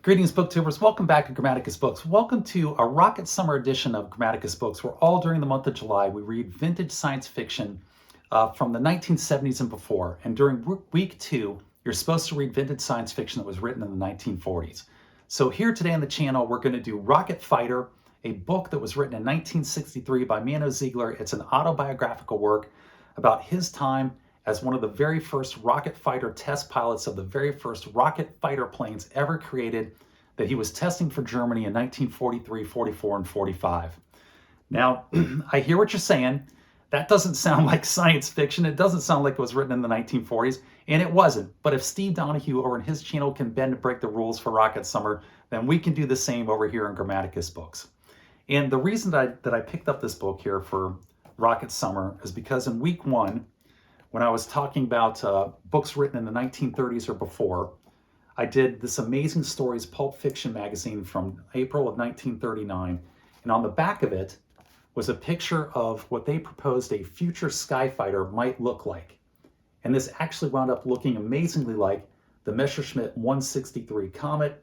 Greetings, booktubers. Welcome back to Grammaticus Books. Welcome to a Rocket Summer edition of Grammaticus Books, where all during the month of July we read vintage science fiction from the 1970s and before. And during week 2, you're supposed to read vintage science fiction that was written in the 1940s. So here today on the channel, we're going to do Rocket Fighter, a book that was written in 1963 by Mano Ziegler. It's an autobiographical work about his time as one of the very first rocket fighter test pilots of the very first rocket fighter planes ever created that he was testing for Germany in 1943, 44, and 45. Now, I hear what you're saying. That doesn't sound like science fiction. It doesn't sound like it was written in the 1940s, and it wasn't. But if Steve Donahue over in his channel can bend and break the rules for Rocket Summer, then we can do the same over here in Grammaticus Books. And the reason that I picked up this book here for Rocket Summer is because in week 1, when I was talking about books written in the 1930s or before, I did this Amazing Stories Pulp Fiction magazine from April of 1939. And on the back of it was a picture of what they proposed a future skyfighter might look like. And this actually wound up looking amazingly like the ME-163 Komet,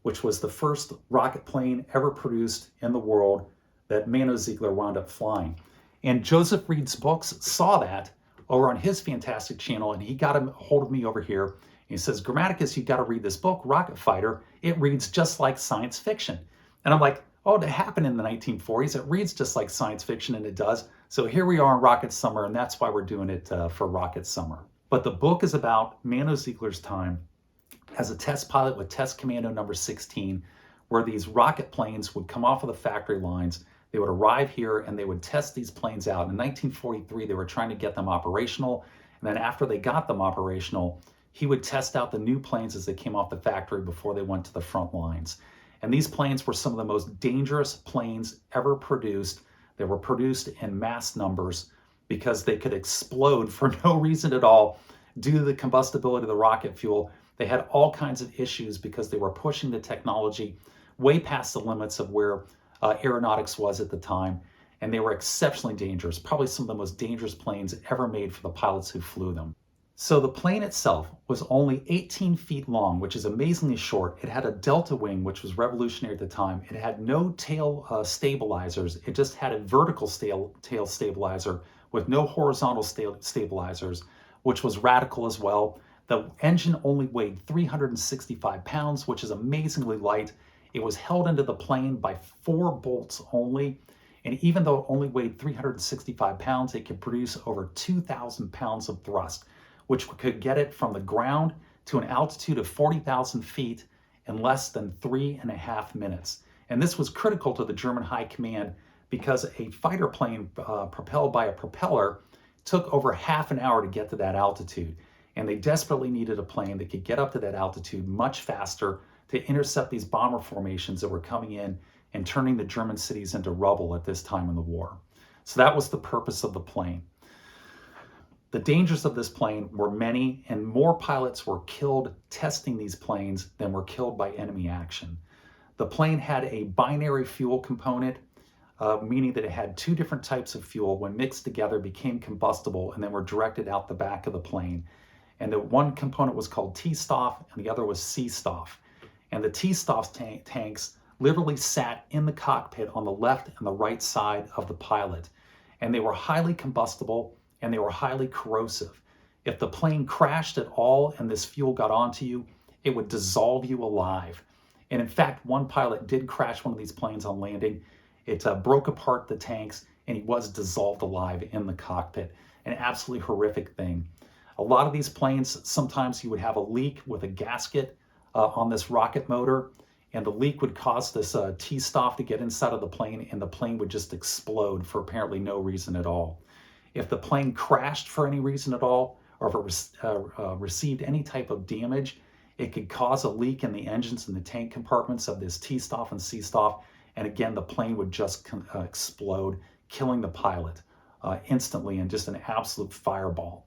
which was the first rocket plane ever produced in the world that Mano Ziegler wound up flying. And Joseph Reed's Books saw that over on his fantastic channel, and he got a hold of me over here. And he says, Grammaticus, you got to read this book, Rocket Fighter. It reads just like science fiction. And I'm like, oh, it happened in the 1940s. It reads just like science fiction, and it does. So here we are in Rocket Summer, and that's why we're doing it for Rocket Summer. But the book is about Mano Ziegler's time as a test pilot with Test Commando number 16, where these rocket planes would come off of the factory lines. They would arrive here and they would test these planes out. In 1943, they were trying to get them operational. And then after they got them operational, he would test out the new planes as they came off the factory before they went to the front lines. And these planes were some of the most dangerous planes ever produced. They were produced in mass numbers because they could explode for no reason at all due to the combustibility of the rocket fuel. They had all kinds of issues because they were pushing the technology way past the limits of where aeronautics was at the time, and they were exceptionally dangerous, probably some of the most dangerous planes ever made for the pilots who flew them. So the plane itself was only 18 feet long, which is amazingly short. It had a delta wing, which was revolutionary at the time. It had no tail stabilizers. It just had a vertical tail stabilizer with no horizontal stabilizers, which was radical as well. The engine only weighed 365 pounds, which is amazingly light. It was held into the plane by 4 bolts only. And even though it only weighed 365 pounds, it could produce over 2,000 pounds of thrust, which could get it from the ground to an altitude of 40,000 feet in less than 3.5 minutes. And this was critical to the German high command because a fighter plane propelled by a propeller took over half an hour to get to that altitude. And they desperately needed a plane that could get up to that altitude much faster to intercept these bomber formations that were coming in and turning the German cities into rubble at this time in the war. So that was the purpose of the plane. The dangers of this plane were many, and more pilots were killed testing these planes than were killed by enemy action. The plane had a binary fuel component, meaning that it had 2 different types of fuel when mixed together became combustible and then were directed out the back of the plane. And the one component was called T-Stoff and the other was C-Stoff. And the T-Stoff tanks literally sat in the cockpit on the left and the right side of the pilot. And they were highly combustible and they were highly corrosive. If the plane crashed at all and this fuel got onto you, it would dissolve you alive. And in fact, one pilot did crash one of these planes on landing. It broke apart the tanks and he was dissolved alive in the cockpit. An absolutely horrific thing. A lot of these planes, sometimes you would have a leak with a gasket on this rocket motor, and the leak would cause this T-Stoff to get inside of the plane, and the plane would just explode for apparently no reason at all. If the plane crashed for any reason at all, or if it received any type of damage, it could cause a leak in the engines and the tank compartments of this T-Stoff and C-Stoff, and again, the plane would just explode, killing the pilot instantly in just an absolute fireball.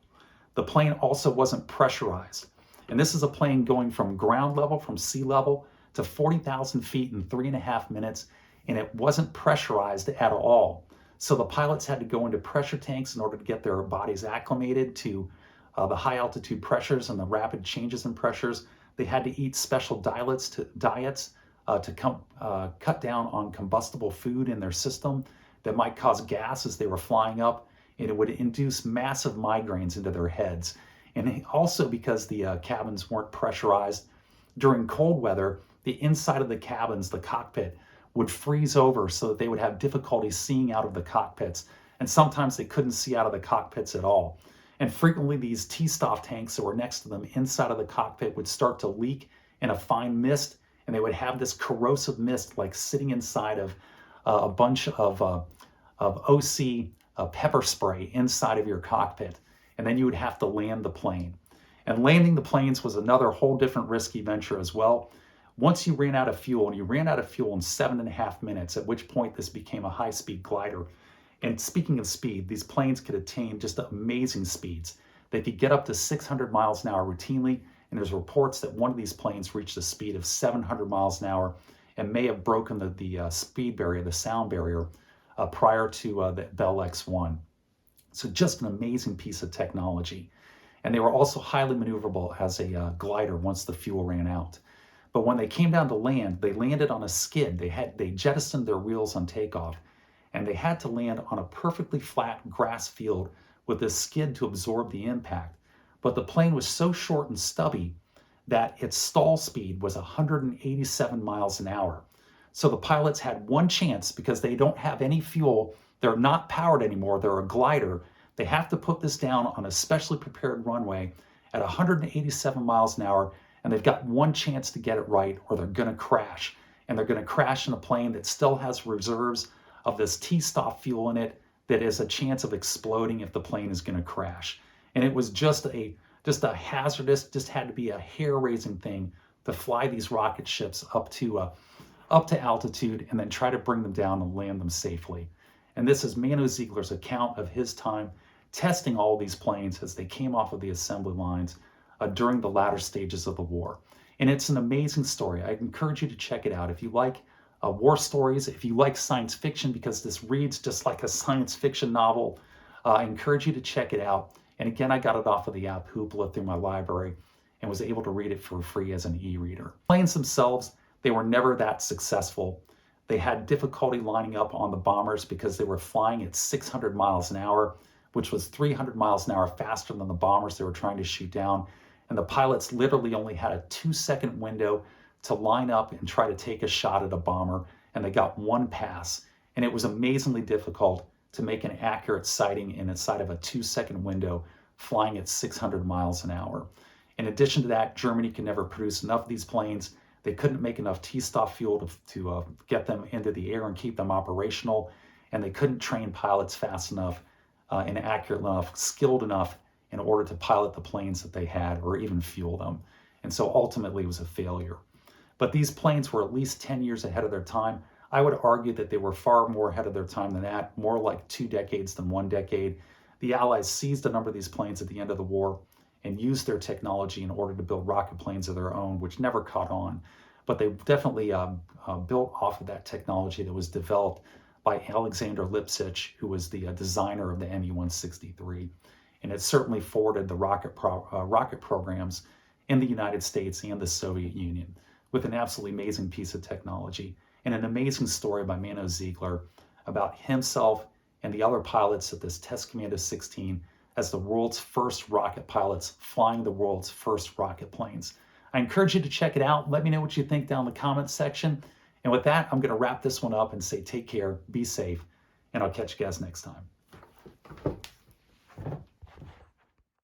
The plane also wasn't pressurized. And this is a plane going from ground level, from sea level, to 40,000 feet in 3.5 minutes, and it wasn't pressurized at all. So the pilots had to go into pressure tanks in order to get their bodies acclimated to the high altitude pressures and the rapid changes in pressures. They had to eat special diets to cut down on combustible food in their system that might cause gas as they were flying up, and it would induce massive migraines into their heads. And also because the cabins weren't pressurized, during cold weather, the inside of the cabins, the cockpit, would freeze over so that they would have difficulty seeing out of the cockpits. And sometimes they couldn't see out of the cockpits at all. And frequently these T-stop tanks that were next to them inside of the cockpit would start to leak in a fine mist, and they would have this corrosive mist like sitting inside of a bunch of OC pepper spray inside of your cockpit. And then you would have to land the plane. And landing the planes was another whole different risky venture as well. Once you ran out of fuel, and you ran out of fuel in 7.5 minutes, at which point this became a high-speed glider. And speaking of speed, these planes could attain just amazing speeds. They could get up to 600 miles an hour routinely, and there's reports that one of these planes reached a speed of 700 miles an hour and may have broken the speed barrier, the sound barrier, prior to the Bell X-1. So just an amazing piece of technology. And they were also highly maneuverable as a glider once the fuel ran out. But when they came down to land, they landed on a skid. They jettisoned their wheels on takeoff, and they had to land on a perfectly flat grass field with this skid to absorb the impact. But the plane was so short and stubby that its stall speed was 187 miles an hour. So the pilots had one chance, because they don't have any fuel, they're not powered anymore, they're a glider. They have to put this down on a specially prepared runway at 187 miles an hour, and they've got one chance to get it right, or they're going to crash. And they're going to crash in a plane that still has reserves of this T-stop fuel in it that is a chance of exploding if the plane is going to crash. And it was just a hazardous, just had to be a hair-raising thing to fly these rocket ships up to altitude and then try to bring them down and land them safely. And this is Mano Ziegler's account of his time testing all these planes as they came off of the assembly lines during the latter stages of the war. And it's an amazing story. I encourage you to check it out. If you like war stories, if you like science fiction, because this reads just like a science fiction novel, I encourage you to check it out. And again, I got it off of the app Hoopla through my library and was able to read it for free as an e-reader. Planes themselves, they were never that successful. They had difficulty lining up on the bombers because they were flying at 600 miles an hour, which was 300 miles an hour faster than the bombers they were trying to shoot down. And the pilots literally only had a 2-second window to line up and try to take a shot at a bomber, and they got one pass. And it was amazingly difficult to make an accurate sighting inside of a 2-second window flying at 600 miles an hour. In addition to that, Germany could never produce enough of these planes. They couldn't make enough T-stop fuel to get them into the air and keep them operational, and they couldn't train pilots fast enough and accurate enough, skilled enough in order to pilot the planes that they had or even fuel them. And so ultimately it was a failure. But these planes were at least 10 years ahead of their time. I would argue that they were far more ahead of their time than that, more like 2 decades than 1 decade. The Allies seized a number of these planes at the end of the war and used their technology in order to build rocket planes of their own, which never caught on. But they definitely built off of that technology that was developed by Alexander Lipsitch, who was the designer of the ME-163. And it certainly forwarded the rocket programs in the United States and the Soviet Union with an absolutely amazing piece of technology and an amazing story by Mano Ziegler about himself and the other pilots at this Test Commando 16 as the world's first rocket pilots flying the world's first rocket planes. I encourage you to check it out. Let me know what you think down in the comments section. And with that, I'm going to wrap this one up and say take care, be safe, and I'll catch you guys next time.